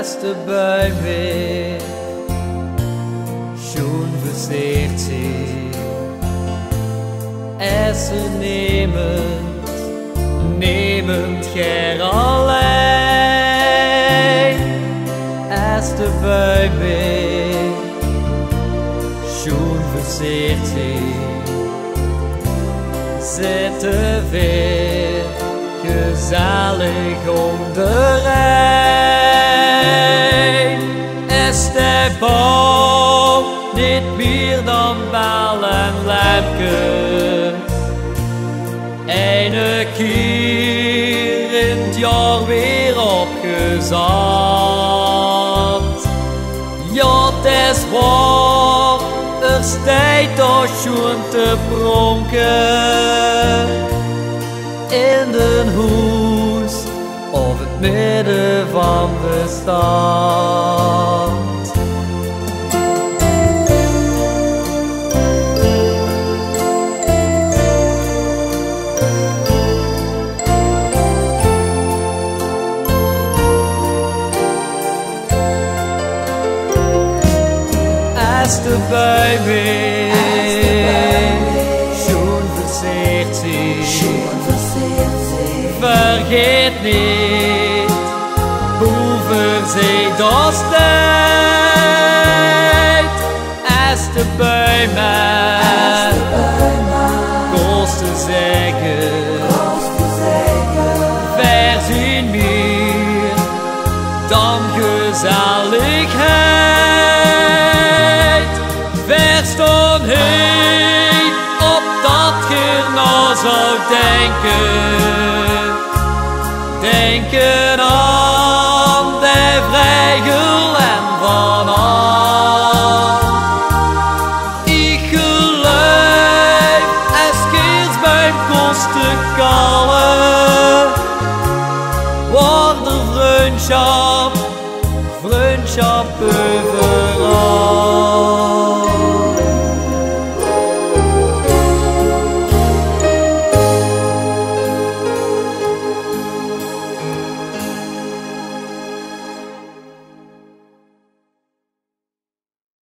als de buim weer sjoen verseerd zit, is er nemend ger alleen, als de buim weer sjoen verseerd zit, zitten weer gezellig om de rij. Is de boom niet meer dan wel een lampje, ene keer in het jaar weer opgezet. Ja, het is waar, er staat toch sjoen te pronken in den hoes of het midden van de stad. Als de buim weer sjoen verseerd zit, vergeet niet hoe verzeerd dat staat. Als de buim kost te zeggen, verzien meer dan gezelligheid. Verstond hij op dat je nou zou denken aan de vrijgel en vanaf. Ik geloof als Keersmis kost te kallen, wordt de vriendschap